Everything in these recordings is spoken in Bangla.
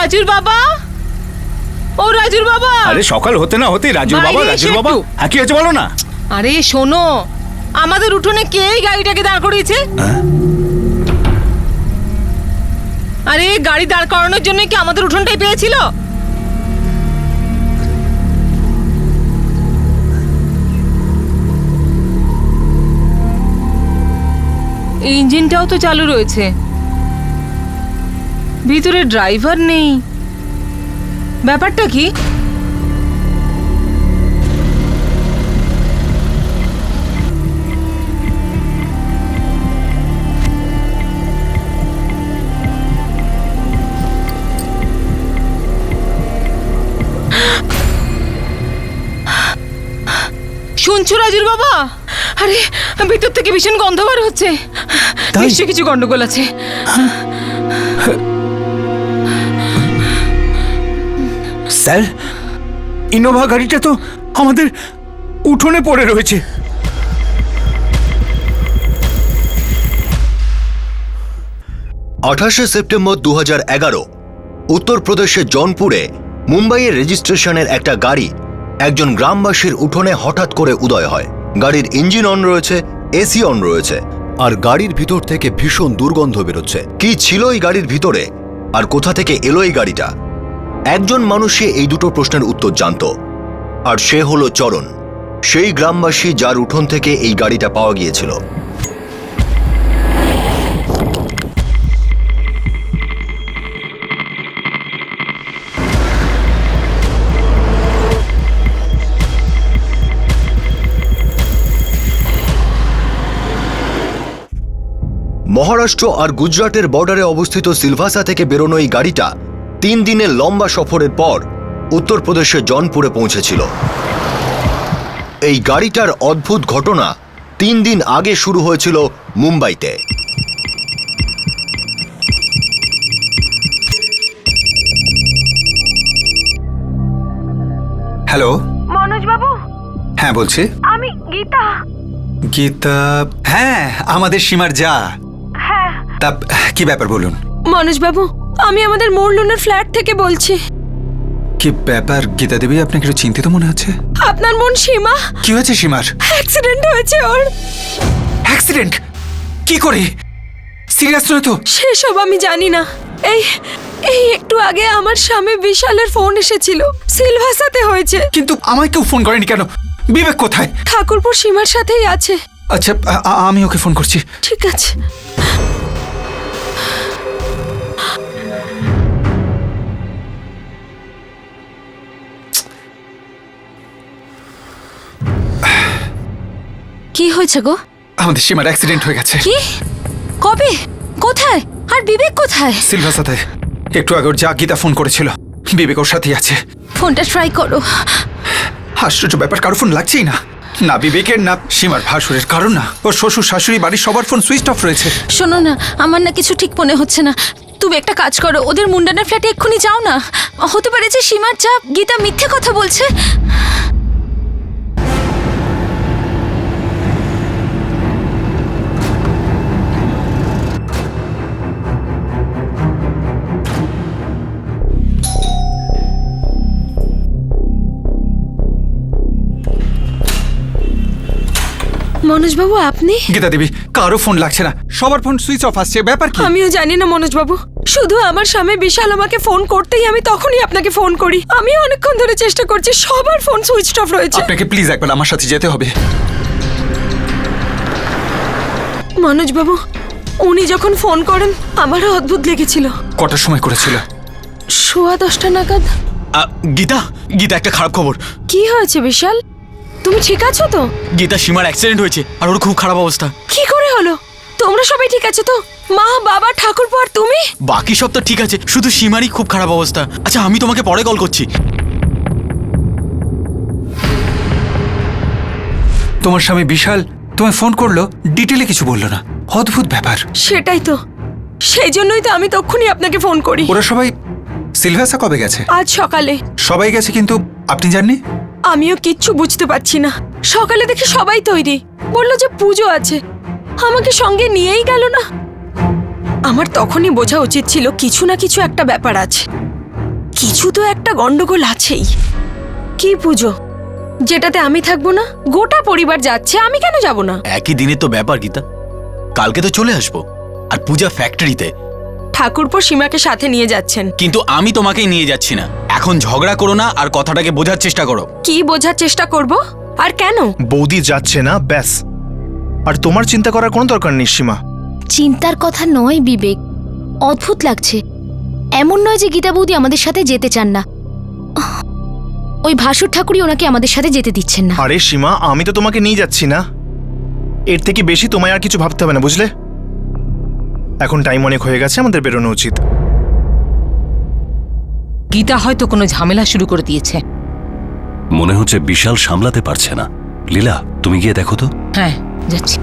রাজুর বাবা, ও রাজুর বাবা। আরে সকাল হতে না হতেই রাজুর বাবা, রাজুর বাবা, হ্যাঁ কি হয়েছে বলো না। আরে শোনো, আমাদের উঠোনে কে এই গাড়িটাকে দাঁড় করিয়েছে? আরে গাড়ি দাঁড় করানোর জন্য কি আমাদের উঠোনটাই পেয়েছিল? ইঞ্জিনটাও তো চালু রয়েছে, ভিতরে ড্রাইভার নেই, ব্যাপারটা কি? শুনছো রাজুর বাবা? আরে ভিতর থেকে ভীষণ গন্ধ বার হচ্ছে, নিশ্চয়ই কিছু গন্ডগোল আছে। স্যার, ইনোভা গাড়িটা তো আমাদের উঠোনে পড়ে রয়েছে। 28 সেপ্টেম্বর 2011 উত্তরপ্রদেশের জৌনপুরে মুম্বাইয়ের রেজিস্ট্রেশনের একটা গাড়ি একজন গ্রামবাসীর উঠোনে হঠাৎ করে উদয় হয়। গাড়ির ইঞ্জিন অন রয়েছে, এসি অন রয়েছে, আর গাড়ির ভিতর থেকে ভীষণ দুর্গন্ধ বেরোচ্ছে। কি ছিল এই গাড়ির ভিতরে আর কোথা থেকে এলো এই গাড়িটা? একজন মানুষই এই দুটো প্রশ্নের উত্তর জানত, আর সে হলো চরণ, সেই গ্রামবাসী যার উঠোন থেকে এই গাড়িটা পাওয়া গিয়েছিল। মহারাষ্ট্র আর গুজরাটের বর্ডারে অবস্থিত সিলভাসা থেকে বেরোনো এই গাড়িটা 3 দিনের লম্বা সফরের পর উত্তরপ্রদেশের জৌনপুরে পৌঁছেছিল। এই গাড়িটার অদ্ভুত ঘটনা 3 দিন আগে শুরু হয়েছিল মুম্বাইতে। হ্যালো মনোজ বাবু, হ্যাঁ বলছি। আমি গীতা। গীতা? হ্যাঁ, আমাদের সীমার যা। হ্যাঁ, তা কি ব্যাপার বলুন। মনোজ বাবু, আমি আমাদের মোরলুনের ফ্ল্যাট থেকে বলছি। কি ব্যাপার গীতা দেবী, আপনাকে একটু চিন্তিত মনে হচ্ছে। আপনার বোন সীমা। কি হয়েছে সীমার? অ্যাক্সিডেন্ট হয়েছে ওর। অ্যাক্সিডেন্ট? কি করে? সিরিয়াস নয় তো? সেসব আমি জানি না। এই এই একটু আগে আমার স্বামী বিশালের ফোন এসেছিল, সিলভাসাতে হয়েছে। কিন্তু আমায় কেউ ফোন করেনি কেন? বিবেক কোথায়? ঠাকুরপুর সীমার সাথেই আছে। আচ্ছা, আমি ওকে ফোন করছি। ঠিক আছে। কি হয়েছে গো? আমাদের সীমার অ্যাক্সিডেন্ট হয়ে গেছে। কি? কবে? কোথায়? আর বিবেক কোথায়? সিলভাসাতে। একটু আগে ওর যা গীতা ফোন করেছিল, বিবেক ওর সাথেই আছে। ফোনটা ট্রাই করো। আশ্চর্য ব্যাপার, কারো ফোন লাগছেই না, না বিবেকের না সীমার ভাসুরের, কারণ না ওর শ্বশুর শাশুড়ি বাড়ির সবার ফোন সুইচ অফ রয়েছে। শোনো না, আমার না কিছু ঠিক মনে হচ্ছে না। তুমি একটা কাজ করো, ওদের মুন্ডানের ফ্ল্যাটে এক্ষুনি যাও না। হতে পারে যে সীমার যা গীতা মিথ্যে কথা বলছে। মনোজবাবু, আপনি? গীতা দেবী, কারো ফোন লাগছে না, সবার ফোন সুইচ অফ আসছে। ব্যাপার কি? আমিও জানি না মনোজবাবু, শুধু আমার স্বামী বিশাল আমাকে ফোন করতেই আমি তখনই আপনাকে ফোন করি। আমি অনেকক্ষণ ধরে চেষ্টা করছি, সবার ফোন সুইচ অফ রয়েছে। আপনাকে প্লিজ একবার আমার সাথে যেতে হবে। মনোজবাবু, উনি যখন ফোন করেন আমারও অদ্ভুত লেগেছিল। কটার সময় করেছিল? 10:15 নাগাদ। গীতা, গীতা একটা খারাপ খবর। কি হয়েছে বিশাল? তুমি ঠিক আছো তো? গীতা সীমার অ্যাক্সিডেন্ট হয়েছে আর ওর খুব খারাপ অবস্থা। কি করে হলো? তোমরা সবাই ঠিক আছো তো? মা, বাবা, ঠাকুরপো আর তুমি? বাকি সব তো ঠিক আছে, শুধু সীমারই খুব খারাপ অবস্থা। আচ্ছা, আমি তোমাকে পরে কল করছি। তোমার স্বামী বিশাল তোমায় ফোন করলো, ডিটেলে কিছু বললো না। অদ্ভুত ব্যাপার। সেটাই তো, সেই জন্যই তো আমি তখনই আপনাকে ফোন করি। ওরা সবাই সিলভাসা কবে গেছে? আজ সকালে। সবাই গেছে, কিন্তু আপনি জাননি? আমিও কিচ্ছু বুঝতে পারছি না। সকালে দেখি সবাই তৈরি, বললো যে পুজো আছে, আমাকে সঙ্গে নিয়েই গেল না। আমার তখনই বোঝা উচিত ছিল কিছু না কিছু একটা ব্যাপার আছে। কিছু তো একটা গন্ডগোল আছেই। কি পুজো যেটাতে আমি থাকবো না? গোটা পরিবার যাচ্ছে, আমি কেন যাব না? একই দিনে তো ব্যাপার গীতা, কালকে তো চলে আসবো। আর পূজা ফ্যাক্টরিতে। ঠাকুরপো সীমাকে সাথে নিয়ে যাচ্ছেন। কিন্তু আমি তোমাকেই নিয়ে যাচ্ছি না। এখন ঝগড়া করো না, আর কথাটাকে বোঝার চেষ্টা করো। কি বোঝার চেষ্টা করব? আর কেন? বৌদি যাচ্ছে না, ব্যাস। আর তোমার চিন্তা করার কোনো দরকার নেই সীমা। চিন্তার কথা নয় বিবেক, অদ্ভুত লাগছে। এমন নয় যে গীতা বৌদি আমাদের সাথে যেতে চান না, ওই ভাসুর ঠাকুরই ওনাকে আমাদের সাথে যেতে দিচ্ছেন না। আরে সীমা, আমি তো তোমাকে নিয়ে যাচ্ছি না। এর থেকে বেশি তোমায় আর কিছু ভাবতে হবে না, বুঝলে? এখন টাইম অনেক হয়ে গেছে, আমাদের বেরোনো উচিত। গীতা হয়তো কোনো ঝামেলা শুরু করে দিয়েছে। মনে হচ্ছে বিশাল সামলাতে পারছে না। লীলা, তুমি গিয়ে দেখো তো। হ্যাঁ, যাচ্ছি।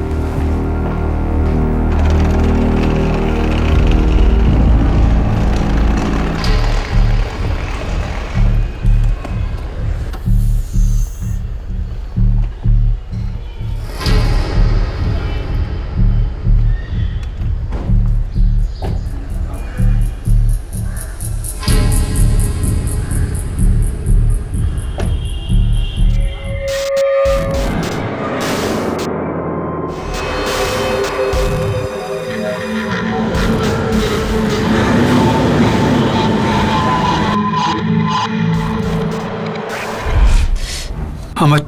আমার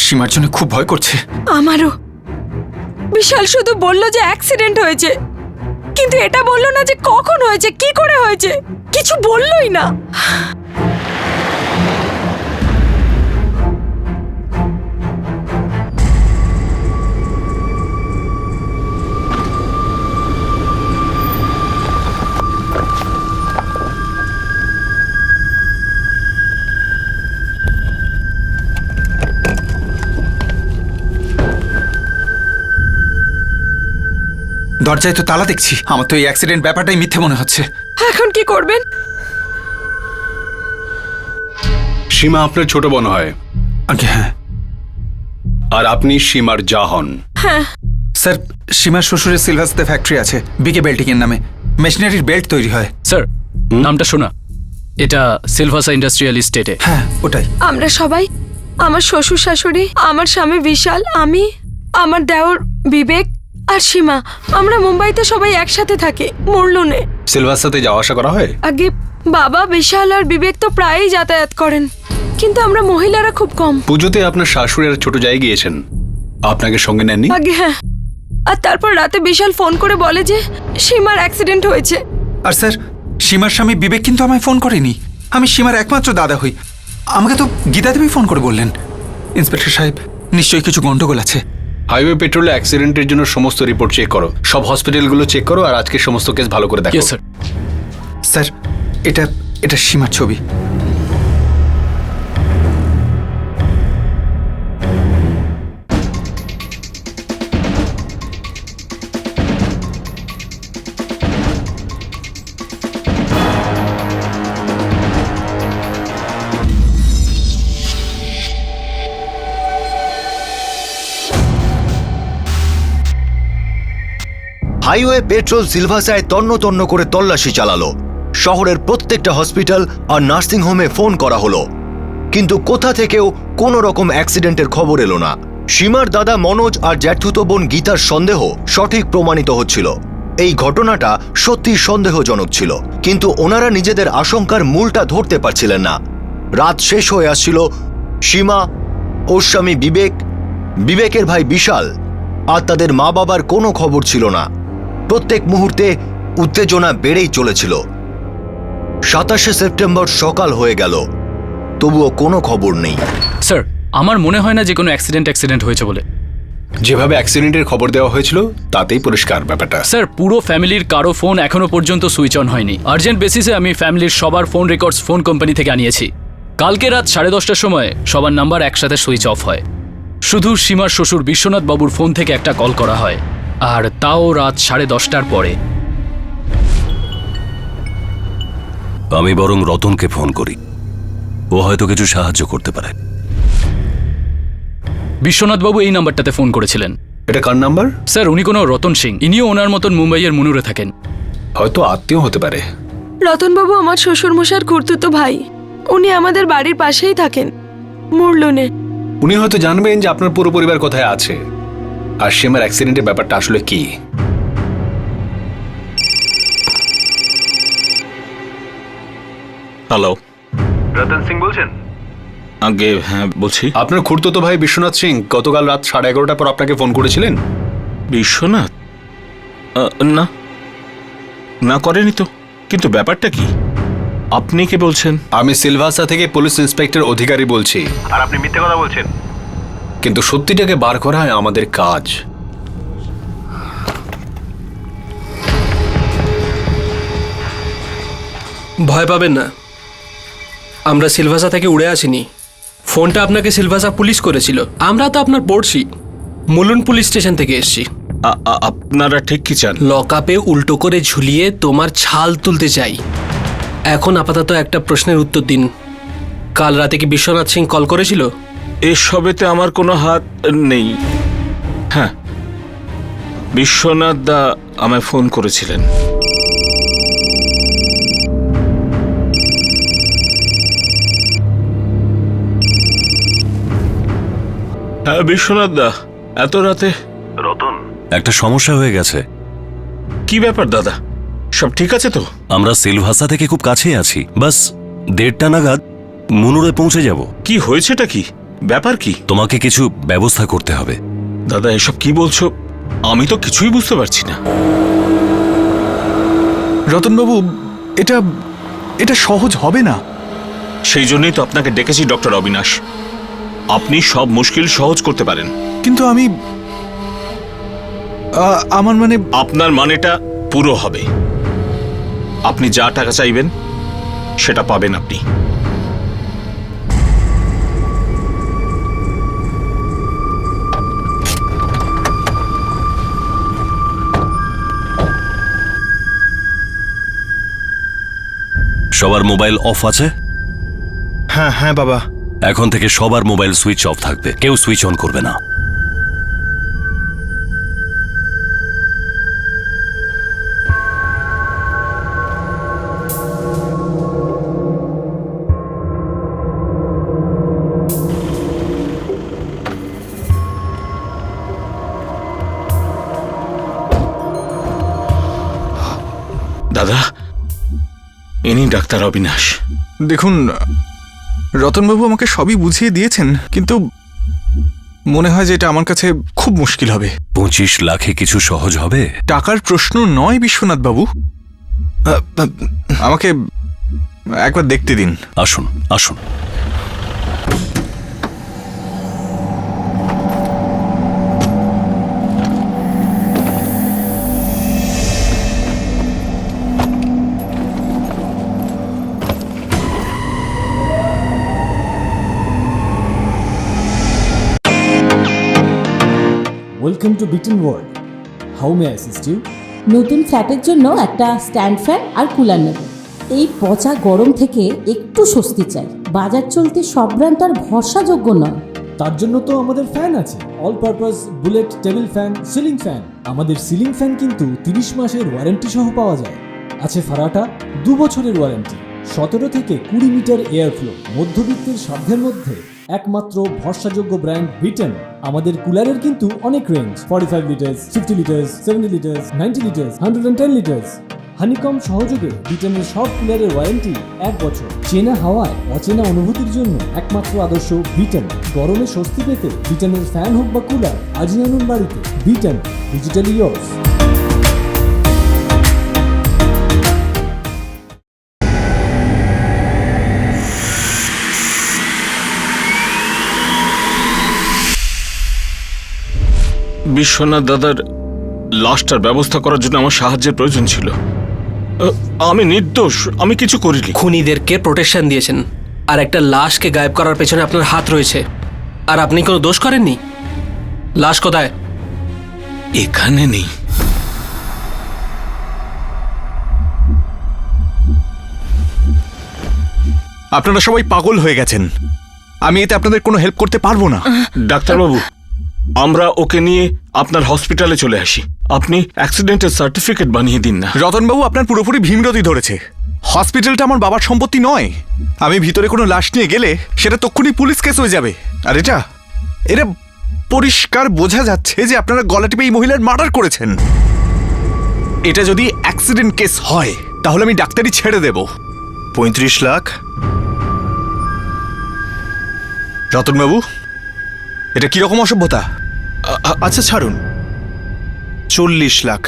সীমার জন্য খুব ভয় করছে। আমারও। বিশাল শুধু বলল যে অ্যাক্সিডেন্ট হয়েছে, কিন্তু এটা বলল না যে কখন হয়েছে, কি করে হয়েছে, কিছু বললই না। দরজায় তো তালা দেখছি। আমার তো এই অ্যাক্সিডেন্ট ব্যাপারটাই মিথ্যে মনে হচ্ছে। এখন কি করবেন? সীমা আপনার ছোট বোন হয়, আগে হ্যাঁ আর আপনি সীমার যা হন। স্যার, সীমার শ্বশুরের সিলভাসতে ফ্যাক্টরি আছে বিকে বেল্টিং এর নামে। মেশিনারির বেল্ট তৈরি হয়। স্যার, নামটা শোনা। এটা সিলভাসা ইন্ডাস্ট্রিয়াল ইস্টেটে। হ্যাঁ ওটাই। আমরা সবাই, আমার শ্বশুর শাশুড়ি, আমার স্বামী বিশাল, আমি, আমার দেওর বিবেক আর সীমা, আমরা মুম্বাইতে সবাই একসাথে থাকি মুরলুনে। সিলভাসাতে যাওয়া আসা করা হয়? আগে বাবা, বিশাল আর বিবেক তো প্রায়ই যাতায়াত করেন, কিন্তু আমরা মহিলারা খুব কম। পুজোতে আপনার শাশুড়ি আর ছোট জায়গায় গিয়েছেন, আপনাকে সঙ্গে নেননি? আগে হ্যাঁ। আর তারপর রাতে বিশাল ফোন করে বলে যে সীমার অ্যাক্সিডেন্ট হয়েছে। আর স্যার, সীমার স্বামী বিবেক কিন্তু আমায় ফোন করেনি। আমি সীমার একমাত্র দাদা হই। আমাকে তো গীতা দেবী ফোন করে বললেন। ইন্সপেক্টর সাহেব, নিশ্চয়ই কিছু গন্ডগোল আছে। হাইওয়ে পেট্রোলে অ্যাক্সিডেন্টের জন্য সমস্ত রিপোর্ট চেক করো, সব হসপিটালগুলো চেক করো, আর আজকে সমস্ত কেস ভালো করে দেখো। Yes sir. স্যার, এটা সীমার ছবি। হাইওয়ে পেট্রোল সিলভাসায় তন্ন তন্ন করে তল্লাশি চালালো। শহরের প্রত্যেকটা হসপিটাল আর নার্সিংহোমে ফোন করা হলো, কিন্তু কোথা থেকেও কোনো রকম অ্যাক্সিডেন্টের খবর এলো না। সীমার দাদা মনোজ আর জ্যাঠুতো বোন গীতার সন্দেহ সঠিক প্রমাণিত হচ্ছিল। এই ঘটনাটা সত্যি সন্দেহজনক ছিল, কিন্তু ওনারা নিজেদের আশঙ্কার মূলটা ধরতে পারছিলেন না। রাত শেষ হয়ে আসছিল। সীমা, ওর স্বামী বিবেক, বিবেকের ভাই বিশাল আর তাদের মা বাবার কোনো খবর ছিল না। প্রত্যেক মুহূর্তে উত্তেজনা বেড়েই চলেছিল। 27শে সেপ্টেম্বর সকাল হয়ে গেল, তবুও কোনো খবর নেই। স্যার, আমার মনে হয় না যে কোনো অ্যাক্সিডেন্ট হয়েছে বলে। যেভাবে অ্যাক্সিডেন্টের খবর দেওয়া হয়েছিল তাতেই পরিষ্কার ব্যাপারটা। স্যার, পুরো ফ্যামিলির কারো ফোন এখনো পর্যন্ত সুইচ অন হয়নি। আর্জেন্ট বেসিসে আমি ফ্যামিলির সবার ফোন রেকর্ডস ফোন কোম্পানি থেকে আনিয়েছি। কালকে রাত 10:30টার সময় সবার নাম্বার একসাথে সুইচ অফ হয়। শুধু সীমার শ্বশুর বিশ্বনাথ বাবুর ফোন থেকে একটা কল করা হয়, আর তাও রাত 10:30টার পরে। আমি বরং রতনকে ফোন করি, ও হয়তো কিছু সাহায্য করতে পারে। বিশ্বনাথ বাবু এই নাম্বারটাতে ফোন করেছিলেন। এটা কার নাম্বার? স্যার, উনি কোনো রতন সিং, ইনিও ওনার মতন মুম্বাইয়ের মুনুরে থাকেন। হয়তো আত্মীয় হতে পারে। রতনবাবু আমার শ্বশুরমশার খুড়তুতো ভাই। উনি আমাদের বাড়ির পাশেই থাকেন, মুরলুনে। উনি হয়তো জানবেন যে আপনার পুরো পরিবার কোথায় আছে আর সীমার অ্যাক্সিডেন্টের ব্যাপারটা আসলে কি। হ্যালো, রতন সিং বলছেন? আগে হ্যাঁ বলছি। আপনার খুড়তুতো ভাই বিশ্বনাথ সিং গতকাল রাত 11:30টার পর আপনাকে ফোন করেছিলেন? বিশ্বনাথ? না, না করেনি তো। কিন্তু ব্যাপারটা কি? আপনি কে বলছেন? আমি সিলভাসা থেকে পুলিশ ইন্সপেক্টর অধিকারী বলছি। আর আপনি মিথ্যে কথা বলছেন। কিন্তু সত্যিটাকে বার করা আমাদের কাজ। ভয় পাবেন না, আমরা সিলভাসা থেকে উড়ে আসিনি। ফোনটা আপনাকে সিলভাসা পুলিশ করেছিল। আমরা তো আপনার পড়শি, মুলুন পুলিশ স্টেশন থেকে এসেছি। আপনারা ঠিক কি চান? লকআপে উল্টো করে ঝুলিয়ে তোমার ছাল তুলতে চাই। এখন আপাতত একটা প্রশ্নের উত্তর দিন, কাল রাতে কি বিশ্বনাথ সিং কল করেছিল? এসবেতে আমার কোনো হাত নেই। হ্যাঁ, বিশ্বনাথ দা আমায় ফোন করেছিলেন। হ্যাঁ বিশ্বনাথ দা, এত রাতে? রতন, একটা সমস্যা হয়ে গেছে। কি ব্যাপার দাদা, সব ঠিক আছে তো? আমরা সিলভাসা থেকে খুব কাছেই আছি, বাস 1:30 নাগাদ মুনুরে পৌঁছে যাব। কি হয়েছেটা কি? ব্যাপার কি? তোমাকে কিছু ব্যবস্থা করতে হবে। দাদা এসব কি বলছো? আমি তো কিছুই বুঝতে পারছি না। রতনবাবু, এটা এটা সহজ হবে না। সেই জন্যই তো আপনাকে ডেকেছি ডক্টর অবিনাশ। আপনি সব মুশকিল সহজ করতে পারেন। কিন্তু আমি আমার মানে আপনার মানেটা পুরো হবে। আপনি যা টাকা চাইবেন সেটা পাবেন আপনি। সবার মোবাইল অফ আছে? হ্যাঁ হ্যাঁ বাবা। এখন থেকে সবার মোবাইল সুইচ অফ থাকবে, কেউ সুইচ অন করবে না। দাদা, ইনি ডাক্তার অবিনাশ। দেখুন রতনবাবু আমাকে সবই বুঝিয়ে দিয়েছেন, কিন্তু মনে হয় যে এটা আমার কাছে খুব মুশকিল হবে। 25 লাখে কিছু সহজ হবে? টাকার প্রশ্ন নয় বিশ্বনাথ বাবু, আমাকে একবার দেখতে দিন। আসুন আসুন। Welcome to bitten world. How may I assist you? নতুন ফ্ল্যাটের জন্য একটা স্ট্যান্ড ফ্যান আর কুলার নেব। এই পচা গরম থেকে একটু স্বস্তি চাই। বাজার চলতে সব ব্র্যান্ড আর ভরসাযোগ্য নয়। তার জন্য তো আমাদের ফ্যান আছে, all purpose bullet table fan, ceiling fan. আমাদের সিলিং ফ্যান কিন্তু 30 মাসের ওয়ারেন্টি সহ পাওয়া যায়। আছে ফারাটা 2 বছরের ওয়ারেন্টি, 17 থেকে 20 মিটার এয়ার ফ্লো, মধ্যবিত্তের সাধ্যের মধ্যে একমাত্র ভরসাযোগ্য ব্র্যান্ড বিটেন। আমাদের কুলারের কিন্তু অনেক range, 45 litres, 50 litres, 70 litres, 90 litres, 110 litres. Honeycomb সহযোগে বিটেনের সব কুলারের ওয়ারেন্টি 1 বছর। চেনা হাওয়ায় অচেনা অনুভূতির জন্য একমাত্র আদর্শ বিটেন। গরমে স্বস্তি পেতে বিটেনের ফ্যান হোক বা কুলার, আজই আনুন বাড়িতে। Beaten, digitally yours. বিশ্বনাথ দাদার লাশটার ব্যবস্থা করার জন্য আমার সাহায্যের প্রয়োজন ছিল। আমি নির্দোষ, আমি কিছু করিনি। খুনিদেরকে প্রোটেকশন দিয়েছেন, আর একটা লাশকে গায়েব করার পেছনে আপনার হাত রয়েছে, আর আপনি কোনো দোষ করেননি। লাশ কোথায়? এখানে নেই। আপনারা সবাই পাগল হয়ে গেছেন, আমি এতে আপনাদের কোনো হেল্প করতে পারবো না। ডাক্তারবাবু, আমরা ওকে নিয়ে আপনার হসপিটালে চলে আসি। আপনি অ্যাক্সিডেন্টের সার্টিফিকেট বানিয়ে দিন না। রতনবাবু আপনার পুরোপুরি ভীমরতি ধরেছে। হসপিটালটা আমার বাবার সম্পত্তি নয়। আমি ভিতরে কোনো লাশ নিয়ে গেলে সেটা তক্ষুনি পুলিশ কেস হয়ে যাবে। আর এটা এটা পরিষ্কার বোঝা যাচ্ছে যে আপনারা গলা টিপে এই মহিলার মার্ডার করেছেন। এটা যদি অ্যাক্সিডেন্ট কেস হয় তাহলে আমি ডাক্তারি ছেড়ে দেব। 35 লাখ? রতনবাবু, এটা কিরকম অসভ্যতা? আচ্ছা ছাড়ুন, 40 লাখ।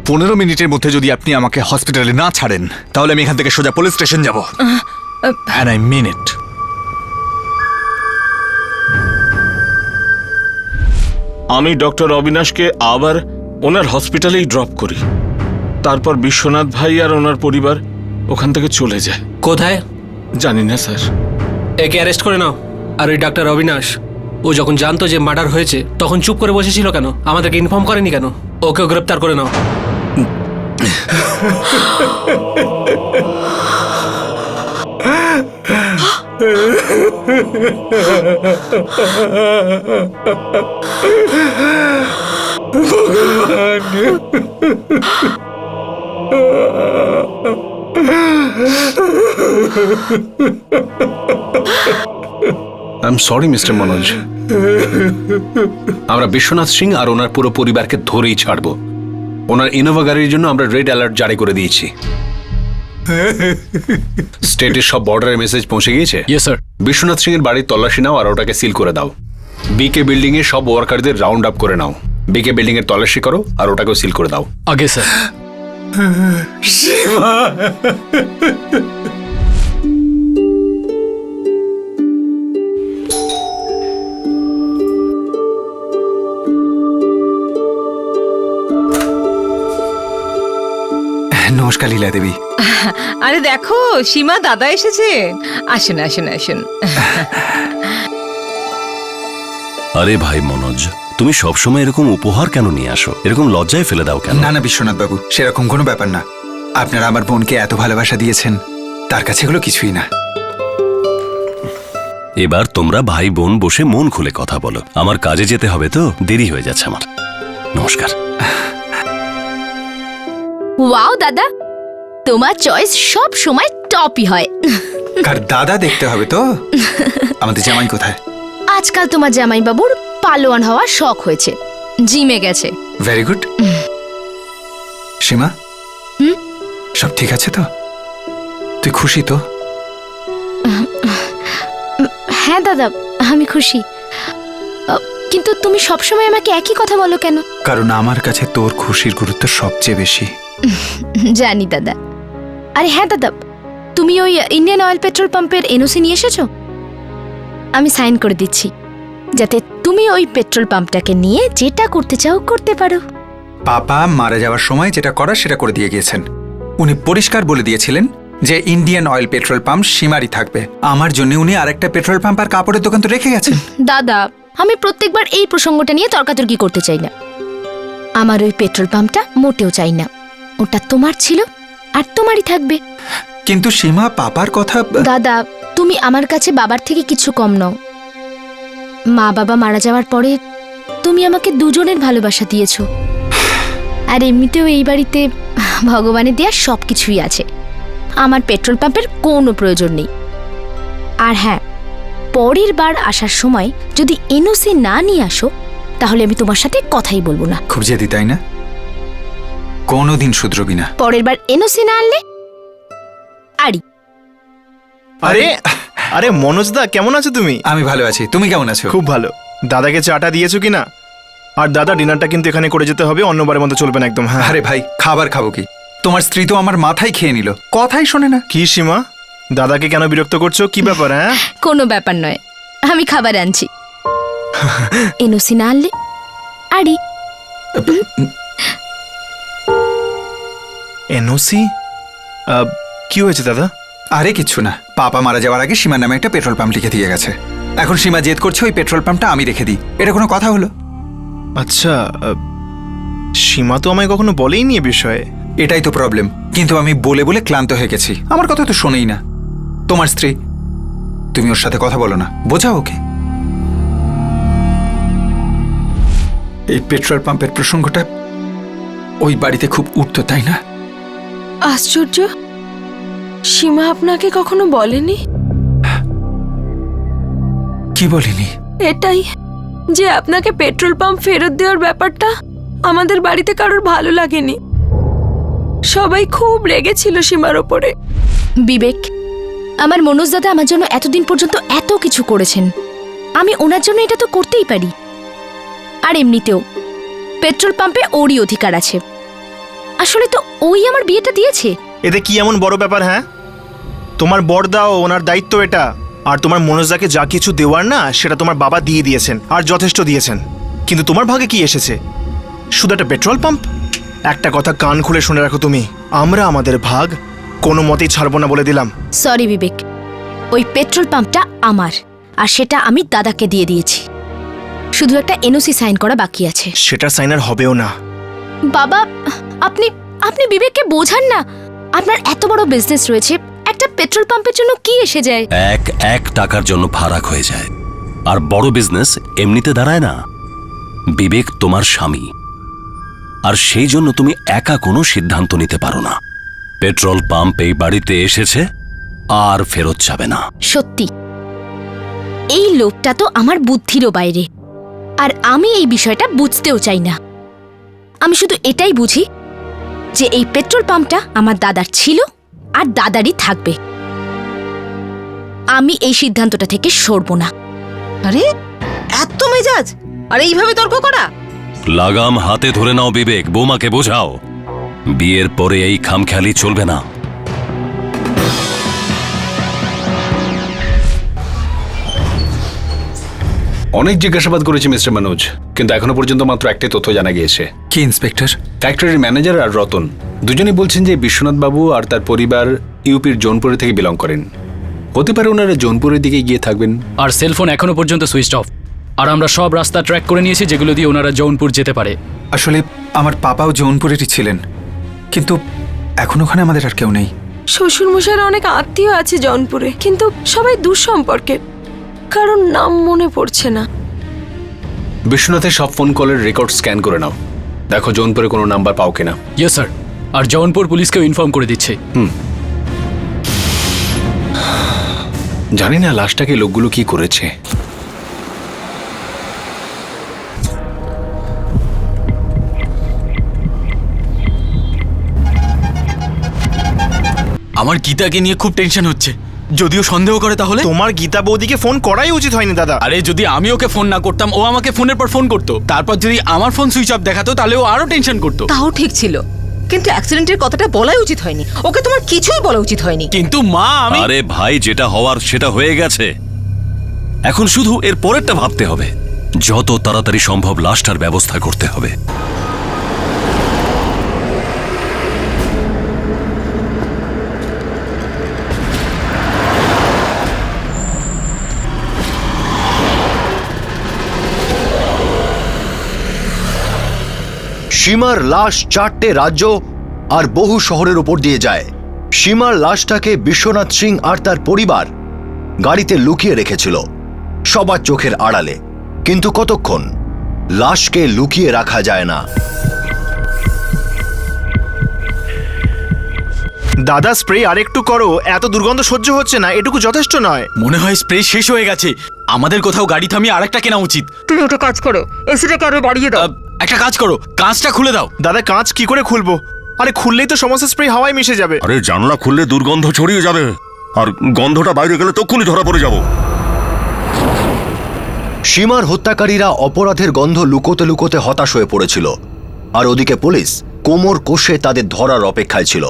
15 মিনিটের মধ্যে যদি আপনি আমাকে হসপিটালে না ছাড়েন তাহলে আমি এখান থেকে সোজা পুলিশ স্টেশন যাব। And I mean it. আমি ডক্টর অবিনাশকে আবার ওনার হসপিটালেই ড্রপ করি, তারপর বিশ্বনাথ ভাই আর ওনার পরিবার ওখান থেকে চলে যায়। কোথায় জানি না স্যার। একে অ্যারেস্ট করে নাও। আর ওই ডাক্তার অবিনাশ, ও যখন জানতো যে মার্ডার হয়েছে তখন চুপ করে বসেছিল কেন? আমাদেরকে ইনফর্ম করেনি কেন? ওকেও গ্রেপ্তার করে নাও। I am sorry mister Manoj, আমরা বিশ্বনাথ সিং আর ওনার পুরো পরিবারকে ধরেই ছাড়বো। ওনার ইনোভা গাড়ির জন্য আমরা রেড অ্যালার্ট জারি করে দিয়েছি। স্টেটের সব বর্ডারের মেসেজ পৌঁছে গিয়েছে। Yes sir. বিশ্বনাথ সিং এর বাড়ির তল্লাশি নাও আর ওটাকে সিল করে দাও। বিকে বিল্ডিং এ সব ওয়ার্কারদের রাউন্ড আপ করে নাও। বিকে বিল্ডিং এর তল্লাশি করো আর ওটাকেও সিল করে দাও। আগে স্যার। নমস্কার লীলা দেবী। আরে দেখো সীমা দাদা এসেছে। আসুন আসুন আসুন। আরে ভাই মনোজ, তুমি সবসময় এরকম উপহার কেন নিয়ে আসো? এরকম লজ্জায় ফেলে দাও কেন? না না বিশ্বনাথ বাবু, সেরকম কোনো ব্যাপার না। আপনারা আমার বোনকে এত ভালোবাসা দিয়েছেন, তার কাছে এগুলো কিছুই না। এবার তোমরা ভাই বোন বসে মন খুলে কথা বলো। আমার কাজে যেতে হবে তো, দেরি হয়ে যাচ্ছে আমার। নমস্কার। ওয়াও দাদা, তোমার চয়েস সব সময় টপই হয়। কার দাদা দেখতে হবে তো। আমাদের জামাই কোথায়? আজকাল তোমার জামাইবাবুর পালোয়ান হওয়ার শখ হয়েছে, জিমে গেছে। Very good. সীমা, সব ঠিক আছে তো? তুই খুশি তো? হ্যাঁ দাদা, আমি খুশি। কিন্তু তুমি সবসময় আমাকে একই কথা বলো কেন? কারণ আমার কাছে তোর খুশির গুরুত্ব সবচেয়ে বেশি। জানি দাদা। আরে হ্যাঁ দাদা, তুমি ওই ইন্ডিয়ান অয়েল পেট্রোল পাম্পের এনওসি নিয়ে এসেছো? আমি সাইন করে দিচ্ছি, যাতে তুমি ওই পেট্রোল পাম্পটাকে নিয়ে যেটা করতে চাও করতে পারো। পাপা মারা যাওয়ার সময় যেটা করার সেটা করে দিয়ে গিয়েছেন। উনি পরিষ্কার বলে দিয়েছিলেন যে ইন্ডিয়ান অয়েল পেট্রোল পাম্প সীমারই থাকবে। আমার জন্য উনি আরেকটা পেট্রোল পাম্প আর কাপড়ের দোকান তো রেখে গেছেন। দাদা, আমি প্রত্যেকবার এই প্রসঙ্গটা নিয়ে তর্কাতর্কি করতে চাই না। আমার ওই পেট্রোল পাম্পটা মোটেও চাই না। ওটা তোমার ছিল আর তোমারই থাকবে। কিন্তু সীমা, পাপার কথা। দাদা, তুমি আমার কাছে বাবার থেকে কিছু কম নও। মা বাবা মারা যাওয়ার পরে তুমি আমাকে দুজনের ভালোবাসা দিয়েছো। আর এমনিতেও এই বাড়িতে ভগবানের দেয়া সব কিছুই আছে। আমার পেট্রোল পাম্পের কোনো প্রয়োজন নেই। আর হ্যাঁ, পরের বার আসার সময় যদি এনওসি না নিয়ে আসো তাহলে আমি তোমার সাথে কথাই বলবো না। খুব জেদি তাই না? কোনোদিন শুধরবি না। পরের বার এনওসি না আনলে আড়ি। আরে আরে মনোজদা, কেমন আছো তুমি? আমি ভালো আছি, তুমি কেমন আছো? খুব ভালো। দাদাকে চাটা দিয়েছো কিনা? আর দাদা, ডিনারটা কিন্তু এখানে করে যেতে হবে, অন্যবারের মতো চলবে না একদম। হ্যাঁ। আরে ভাই, খাবার খাবো কি? তোমার স্ত্রী তো আমার মাথায় খেয়ে নিল, কথাই শোনে না। কি সীমা, দাদাকে কেন বিরক্ত করছো? কি ব্যাপার? হ্যাঁ, কোনো ব্যাপার নয়, আমি খাবার আনছি। এনওসি না আনলে আড়ি। এনওসি? কি হয়েছে দাদা? আরে কিচ্ছু না, পাপা মারা যাওয়ার আগে সীমার নামে একটা পেট্রোল পাম্প লিখে দিয়ে গেছে। এখন সীমা জেদ করছে ওই পেট্রোল পাম্পটা আমি রেখে দিই। এটা কোনো কথা হলো? আচ্ছা, সীমা তো আমায় কখনো বলেই নি এ বিষয়ে। এটাই তো প্রবলেম। কিন্তু আমি বলে বলে ক্লান্ত হয়ে গেছি, আমার কথা তো শোনেই না। তোমার স্ত্রী, তুমি ওর সাথে কথা বলো না, বোঝাও ওকে। এই পেট্রোল পাম্পের প্রসঙ্গটা ওই বাড়িতে খুব উঠতো, তাই না? আশ্চর্য, সীমা আপনাকে কখনো বলেনি? কি বলিনি? এটাই যে আপনাকে পেট্রোল পাম্প ফেরত দেওয়ার ব্যাপারটা আমাদের বাড়িতে কারোর ভালো লাগেনি। সবাই খুব রেগেছিল সীমার ওপরে। বিবেক, আমার মনোজ দাদা আমার জন্য এতদিন পর্যন্ত এত কিছু করেছেন, আমি ওনার জন্য এটা তো করতেই পারি। আর এমনিতেও পেট্রোল পাম্পে ওরই অধিকার আছে। আসলে তো ওই আমার বিয়েটা দিয়েছে। এতে কি এমন বড় ব্যাপার? হ্যাঁ, তোমার বড়দাও ওনার দায়িত্ব এটা। আর তোমার মনোজদাকে যা কিছু দেওয়ার না সেটা তোমার বাবা দিয়ে দিয়েছেন, আর যথেষ্ট দিয়েছেন। কিন্তু তোমার ভাগে কি এসেছে? শুধু একটা পেট্রোল পাম্প? একটা কথা কান খুলে শুনে রাখো তুমি, আমরা আমাদের ভাগ কোনো মতেই ছাড়বো না বলে দিলাম। সরি বিবেক, ওই পেট্রোল পাম্পটা আমার, আর সেটা আমি দাদাকে দিয়ে দিয়েছি। শুধু একটা এনওসি সাইন করা বাকি আছে। সেটা সাইনার হবেও না। বাবা, আপনি আপনি বিবেককে বোঝান না। আপনার এত বড় বিজনেস রয়েছে, একটা পেট্রোল পাম্পের জন্য কি এসে যায়? এক টাকার জন্য ফারাক হয়ে যায়। আর বড় বিজনেস এমনিতে দাঁড়ায় না। বিবেক তোমার স্বামী, আর সেই জন্য তুমি একা কোনো সিদ্ধান্ত নিতে পারো না। পেট্রোল পাম্প এই বাড়িতে এসেছে আর ফেরত যাবে না। সত্যি এই লোকটা তো আমার বুদ্ধিরও বাইরে, আর আমি এই বিষয়টা বুঝতেও চাই না। আমি শুধু এটাই বুঝি যে এই পেট্রোল পাম্পটা আমার দাদার ছিল আর দাদারই থাকবে। আমি এই সিদ্ধান্তটা থেকে সরব না। আরে এত মেজাজ, আর এইভাবে তর্ক করা? লাগাম হাতে ধরে নাও বিবেক, বৌমাকে বোঝাও বিয়ের পরে এই খামখেয়ালি চলবে না। অনেক জিজ্ঞাসাবাদ করেছি মিস্টার মনোজ, কিন্তু এখনো পর্যন্ত মাত্র একটাই তথ্য জানা গিয়েছে। কি ইন্সপেক্টর? ফ্যাক্টরির ম্যানেজার আর রতন দুজনেই বলছেন যে বিশ্বনাথ বাবু আর তার পরিবার ইউপির জৌনপুরে থেকে বিলং করেন। হতে পারে ওনারা জৌনপুরের দিকে গিয়ে থাকবেন। আর সেলফোন এখনো পর্যন্ত সুইচ অফ। আর আমরা সব রাস্তা ট্র্যাক করে নিয়েছি যেগুলো দিয়ে ওনারা জৌনপুর যেতে পারে। আসলে আমার পাপাও জৌনপুরেরই ছিলেন, কিন্তু এখন ওখানে আমাদের আর কেউ নেই। শ্বশুরমশাইয়ের অনেক আত্মীয় আছে জৌনপুরে, কিন্তু সবাই দূর সম্পর্কের, কারণ নাম মনে পড়ছে না। বিশ্বনাথের সব ফোন কলের রেকর্ড স্ক্যান করে নাও, দেখো জৌনপুরে কোনো নাম্বার পাও কিনা। ইয়েস স্যার, আর জৌনপুর পুলিশকেও ইনফর্ম করে দিচ্ছে। জানি না লাশটাকে লোকগুলো কি করেছে। আমার গীতাকে নিয়ে খুব টেনশন হচ্ছে। যদিও সন্দেহ করে তাহলে তোমার গীতা বৌদিকে ফোন করাই উচিত হয়নি দাদা। আরে যদি আমি ওকে ফোন না করতাম, ও আমাকে ফোনের পর ফোন করতো, তারপর যদি আমার ফোন সুইচ অফ দেখাতো তাহলে ও আরো টেনশন করতো। তাও ঠিক ছিল, কিন্তু অ্যাক্সিডেন্টের কথাটা বলাই উচিত হয়নি। ওকে তোমার কিছুই বলা উচিত হয়নি। কিন্তু মা, আমি আরে ভাই, যেটা হওয়ার সেটা হয়ে গেছে। এখন শুধু এর পরেরটা ভাবতে হবে। যত তাড়াতাড়ি সম্ভব লাশটার ব্যবস্থা করতে হবে। সীমার লাশ 4টে রাজ্য আর বহু শহরের উপর দিয়ে যায়। সীমার লাশটাকে বিশ্বনাথ সিং আর তার পরিবার গাড়িতে লুকিয়ে রেখেছিল সবার চোখের আড়ালে। কিন্তু কতক্ষণ? লাশকে লুকিয়ে রাখা যায় না। দাদা, স্প্রে আরেকটু করো, এত দুর্গন্ধ সহ্য হচ্ছে না, এটুকু যথেষ্ট নয়। মনে হয় স্প্রে শেষ হয়ে গেছে। আমাদের কোথাও গাড়ি থামিয়ে আরেকটা কেনা উচিত। তুমি ওটা কাজ করো, এসিটাকে আরো বাড়িয়ে দাও। একটা কাজ করো, কাঁচটা খুলে দাও। দাদা, কাঁচ কি করে খুলবো? আরে খুললেই তো সমস্ত স্প্রে হাওয়ায় মিশে যাবে। আরে জানলা খুললে দুর্গন্ধ ছড়িয়ে যাবে, আর গন্ধটা বাইরে গেলে তখনই ধরা পড়ে যাব। সীমার হত্যাকারীরা অপরাধের গন্ধ লুকোতে লুকোতে হতাশ হয়ে পড়েছিল, আর ওদিকে পুলিশ কোমর কষে তাদের ধরার অপেক্ষায় ছিল।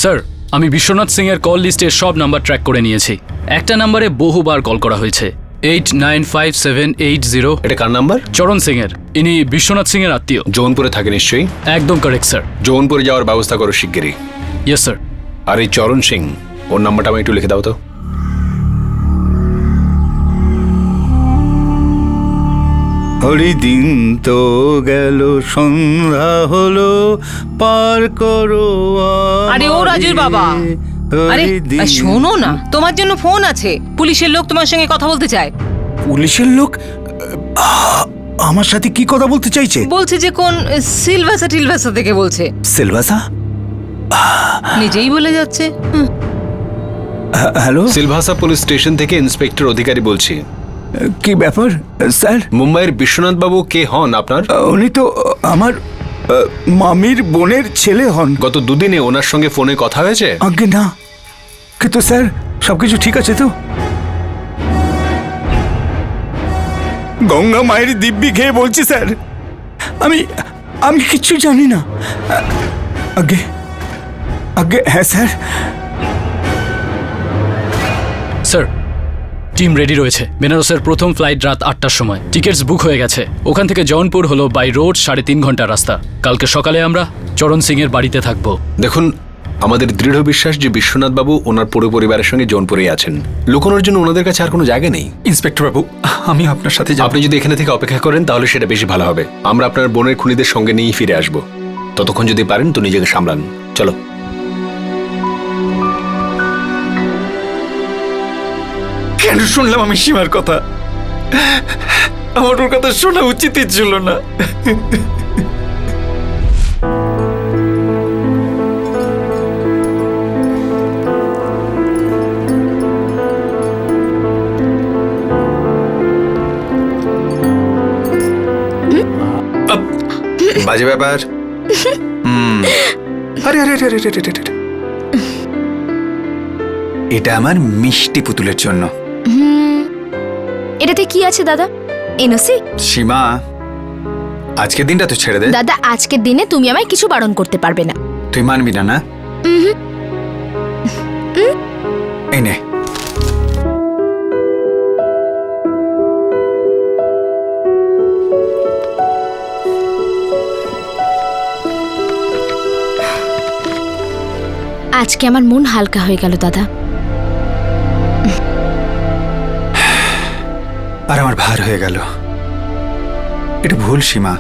স্যার, আমি বিশ্বনাথ সিং এর কল লিস্টের সব নাম্বার ট্র্যাক করে নিয়েছি। একটা নাম্বারে বহুবার কল করা হয়েছে, 895780। এটা কার নাম্বার? চরণ সিং এর। ইনি বিশ্বনাথ সিং এর আত্মীয়। জৌনপুরে থাকে নিশ্চয়ই? একদম কারেক্ট স্যার। জৌনপুরে যাওয়ার ব্যবস্থা করো শিগগিরই। Yes sir. আর এই চরণ সিং, ওর নাম্বারটা আমি একটু লিখে দাও তো। হরি দিন তো গেল, সন্ধ্যা হলো, পার করো। আরে ও রাজুর বাবা, আরে শোনো না, তোমার জন্য ফোন আছে। পুলিশের লোক তোমার সঙ্গে কথা বলতে চায়। পুলিশের লোক আমার সাথে কি কথা বলতে চাইছে? বলছে যে কোন সিলভাসা টিলভাসা থেকে বলছে। সিলভাসা? নিজেই বলে যাচ্ছে। হ্যালো, সিলভাসা পুলিশ স্টেশন থেকে ইন্সপেক্টর অধিকারী বলছি। কি ব্যাপার স্যার? মুম্বাইয়ের বিশ্বনাথ বাবু কে হন আপনার? উনি তো আমার মামির বোনের ছেলে হন। গত দুদিনে ওনার সঙ্গে ফোনে কথা হয়েছে? আজ্ঞে না, কিন্তু স্যার সবকিছু ঠিক আছে তো? গঙ্গা মায়ের দিব্যি খেয়ে বলছি স্যার, আমি কিচ্ছু জানি না। আগে আগে হ্যাঁ স্যার। স্যার, টিম রেডি রয়েছে। বেনারসের প্রথম ফ্লাইট রাত 8টার সময়। টিকিটস বুক হয়ে গেছে। ওখান থেকে জৌনপুর হলো বাই রোড 3.5 ঘন্টার রাস্তা। কালকে সকালে আমরা চরণ সিং এর বাড়িতে থাকবো। দেখুন, আমাদের দৃঢ় বিশ্বাস যে বিশ্বনাথ বাবু ওনার পুরো পরিবারের সঙ্গে জৌনপুরেই আছেন। লুকোনোর জন্য ওনাদের কাছে আর কোনো জায়গা নেই। ইন্সপেক্টর বাবু, আমি আপনার সাথে যাব। আপনি যদি এখানে থেকে অপেক্ষা করেন তাহলে সেটা বেশি ভালো হবে। আমরা আপনার বোনের খুনিদের সঙ্গে নিয়েই ফিরে আসবো। ততক্ষণ যদি পারেন তো নিজেকে সামলান। চলো। কেন শুনলাম আমি সীমার কথা? আমার ওর কথা শোনা উচিতই ছিল না। বাজে ব্যাপার। আরে আরে আরে আরে আরে আরে। এটা আমার মিষ্টি পুতুলের জন্য। এটাতে কি আছে দাদা? এনওসি? সীমা, আজকের দিনটা তো ছেড়ে দে। দাদা, আজকের দিনে তুমি আমায় কিছু বারণ করতে পারবে না। তুই মানবি না? না, এই নে। আজকে আমার মন হালকা হয়ে গেল দাদা। আর আমার ভার হয়ে গেল। এটা ভুল সীমা।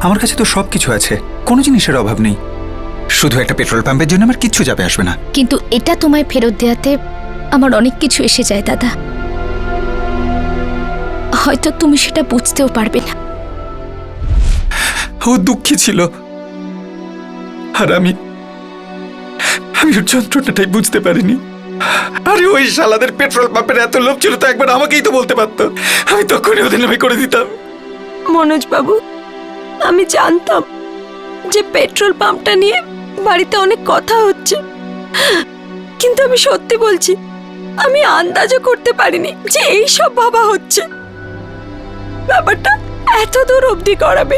আমার কাছে তো সবকিছু আছে, কোনো জিনিসের অভাব নেই। শুধু একটা পেট্রোল পাম্পের জন্য আমার কিচ্ছু যাবে আসবে না। কিন্তু এটা তোমায় ফেরত দেওয়াতে আমার অনেক কিছু এসে যায় দাদা। হয়তো তুমি সেটা বুঝতেও পারবে না। ও দুঃখী ছিল, আর আমি ওর যন্ত্রণাটাই বুঝতে পারিনি। আরে ওই শালাদের পেট্রোল পাম্পের এত লোভ ছিল তো একবার আমাকেই তো বলতে পারতো, আমি তখনই ওদের নামে করে দিতাম। মনোজ বাবু, আমি জানতাম যে পেট্রোল পাম্পটা নিয়ে বাড়িতে অনেক কথা হচ্ছে, কিন্তু আমি সত্যি বলছি, আমি আন্দাজও করতে পারিনি যে এই সব ভাবা হচ্ছে। ব্যাপারটা এত দূর অবধি করাবে।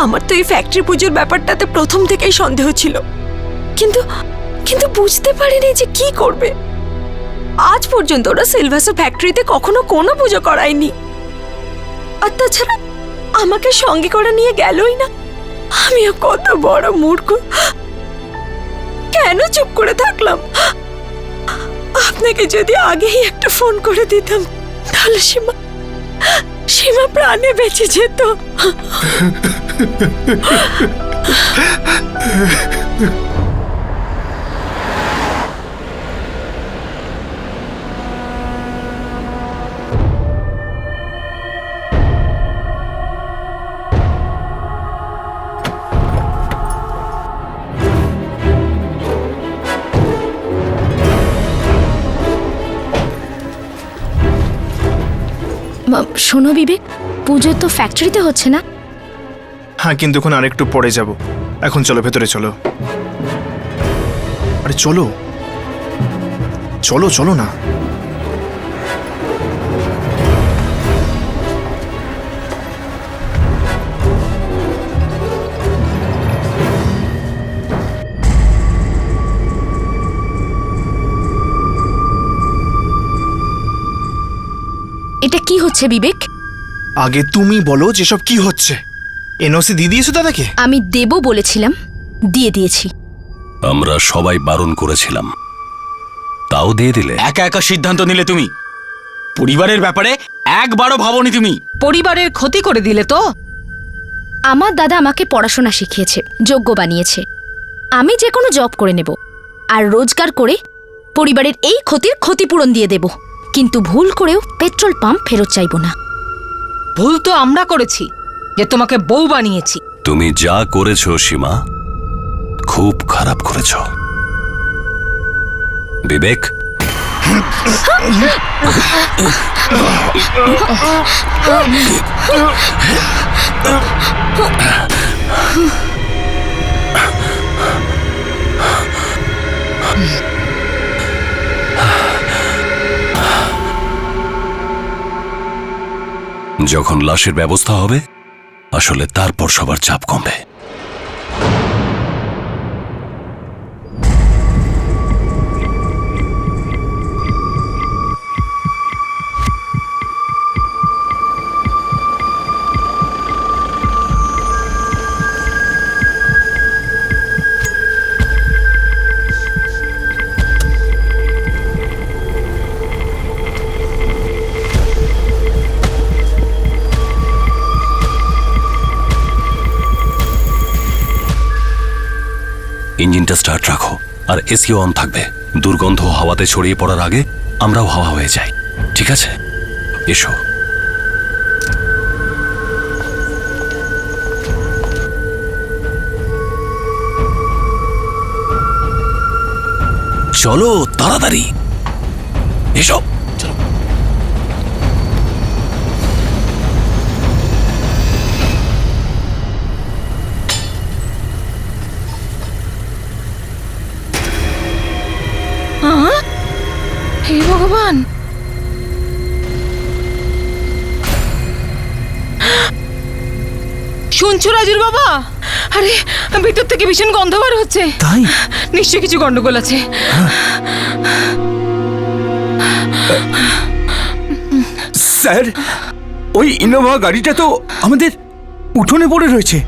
আমার তো এই ফ্যাক্টরি পুজোর ব্যাপারটাতে প্রথম থেকেই সন্দেহ ছিল, কিন্তু কিন্তু বুঝতে পারিনি যে কি করবে। আজ পর্যন্ত ওরা সিলভাসা ফ্যাক্টরিতে কখনো কোনো পুজো করায়নি। আর তাছাড়া আমাকে সঙ্গে করে নিয়ে গেলই না। আমিও কত বড় মূর্খ, কেন চুপ করে থাকলাম? আপনাকে যদি আগেই একটা ফোন করে দিতাম তাহলে সীমা প্রাণে বেঁচে যেত। শোনো বিবেক, পুজো তো ফ্যাক্টরিতে হচ্ছে না? হ্যাঁ, কিন্তু এখন আরেকটু পরে যাব। এখন চলো, ভেতরে চলো। আরে চলো চলো চলো না। এটা কি হচ্ছে বিবেক? আগে তুমি বলো যেসব কি হচ্ছে। এনওসি দিয়ে দিয়েছো দাদাকে? আমি দেব বলেছিলাম, দিয়ে দিয়েছি। আমরা সবাই বারণ করেছিলাম, তাও দিয়ে দিলে। একা একা সিদ্ধান্ত নিলে তুমি। পরিবারের ব্যাপারে একবারও ভাবনি তুমি। পরিবারের ক্ষতি করে দিলে তো। আমার দাদা আমাকে পড়াশোনা শিখিয়েছে, যোগ্য বানিয়েছে। আমি যে কোনো জব করে নেব আর রোজগার করে পরিবারের এই ক্ষতির ক্ষতিপূরণ দিয়ে দেব, কিন্তু ভুল করেও পেট্রোল পাম্প ফেরত চাইব না। ভুল তো আমরা করেছি যে তোমাকে বউ বানিয়েছি। তুমি যা করেছো সীমা, খুব খারাপ করেছো। বিবেক, যখন লাশের ব্যবস্থা হবে আসলে তারপর সবার চাপ কমবে। ইঞ্জিনটা স্টার্ট রাখো আর এসিও অন থাকবে। দুর্গন্ধ হাওয়াতে ছড়িয়ে পড়ার আগে আমরাও হাওয়া হয়ে যাই, ঠিক আছে? এসো। চলো তাড়াতাড়ি এসো। হে ভগবান, শুনছো রাজুর বাবা? আরে ভিতর থেকে ভীষণ গন্ধ বার হচ্ছে। তাই? নিশ্চয়ই কিছু গন্ডগোল আছে। স্যার, ওই ইনোভা গাড়িটা তো আমাদের উঠোনে পড়ে রয়েছে।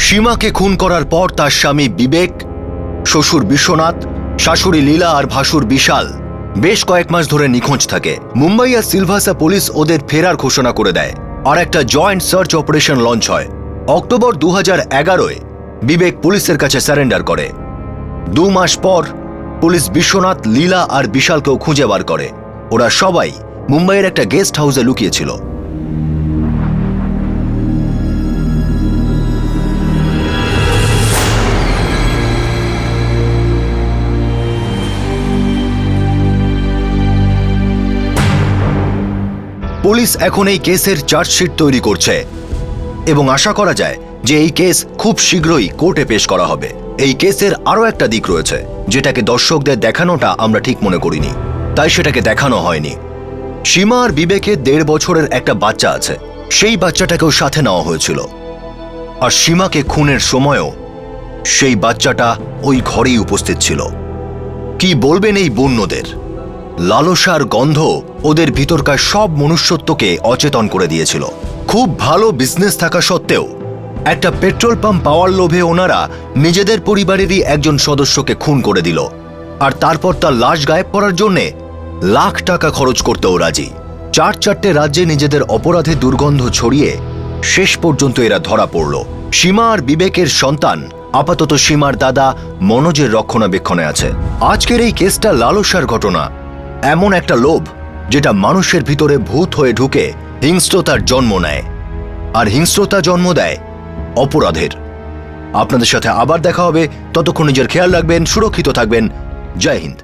সীমাকে খুন করার পর তার স্বামী বিবেক, শ্বশুর বিশ্বনাথ, শাশুড়ি লীলা আর ভাসুর বিশাল বেশ কয়েক মাস ধরে নিখোঁজ থাকে। মুম্বাই আর সিলভাসা পুলিশ ওদের ফেরার ঘোষণা করে দেয় আর একটা জয়েন্ট সার্চ অপারেশন লঞ্চ হয়। অক্টোবর 2011-এ বিবেক পুলিশের কাছে সারেন্ডার করে। 2 মাস পর পুলিশ বিশ্বনাথ, লীলা আর বিশালকেও খুঁজে বার করে। ওরা সবাই মুম্বাইয়ের একটা গেস্ট হাউসে লুকিয়েছিল। পুলিশ এখন এই কেসের চার্জশিট তৈরি করছে এবং আশা করা যায় যে এই কেস খুব শীঘ্রই কোর্টে পেশ করা হবে। এই কেসের আরও একটা দিক রয়েছে যেটাকে দর্শকদের দেখানোটা আমরা ঠিক মনে করিনি, তাই সেটাকে দেখানো হয়নি। সীমা আর বিবেকের 1.5 বছরের একটা বাচ্চা আছে, সেই বাচ্চাটাকেও সাথে নেওয়া হয়েছিল। আর সীমাকে খুনের সময়ও সেই বাচ্চাটা ওই ঘরেই উপস্থিত ছিল। কি বলবেন এই বন্যদের? লালসার গন্ধ ওদের ভিতরকার সব মনুষ্যত্বকে অচেতন করে দিয়েছিল। খুব ভালো বিজনেস থাকা সত্ত্বেও একটা পেট্রোল পাম্প পাওয়ার লোভে ওনারা নিজেদের পরিবারেরই একজন সদস্যকে খুন করে দিল আর তারপর তার লাশ গায়েব করার জন্যে লাখ টাকা খরচ করতেও রাজি। 4 রাজ্যে নিজেদের অপরাধে দুর্গন্ধ ছড়িয়ে শেষ পর্যন্ত এরা ধরা পড়ল। সীমা আর বিবেকের সন্তান আপাতত সীমার দাদা মনোজের রক্ষণাবেক্ষণে আছে। আজকের এই কেসটা লালসার ঘটনা, এমন একটা লোভ যেটা মানুষের ভিতরে ভূত হয়ে ঢুকে হিংস্রতার জন্ম নেয়, আর হিংস্রতা জন্ম দেয় অপরাধের। আপনাদের সাথে আবার দেখা হবে, ততক্ষণ নিজের খেয়াল রাখবেন, সুরক্ষিত থাকবেন। জয় হিন্দ।